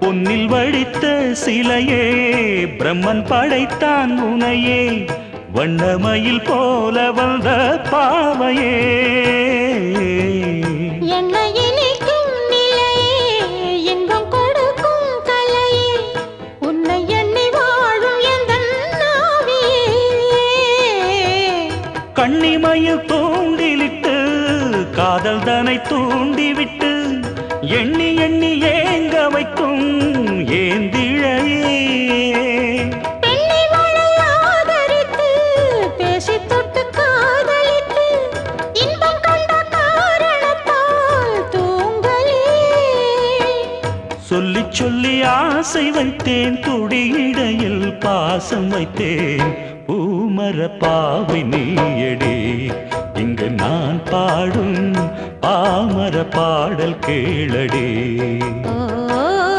பொன்னில் வடித்த சிலையே பிரம்மன் படைத்தான் உனையே வண்ணமயில் போல வந்த பாவையே என்னை இனிக்கும் நிலையே இன்பம் கொடுக்கும் கலையே உன்னை எண்ணி வாழும் எந்தன் நாவியே கண்ணிமையில் தூண்டிலிட்டு காதல் தனை தூண்டிவிட்டு எண்ணி எண்ணி ஏங்க வைக்கும் ஏந்திழையே பெண்ணை மழை ஆதரித்து பேசி தொட்டு காதலித்து இன்பம் கண்ட காரணத்தால் தூங்கலே சொல்லி சொல்லி ஆசை வைத்தேன் துடியிடையில் பாசம் வைத்தேன் பூமர பாவை நீயடி இங்கு நான் பாடும் பாமர பாடல் கேளடி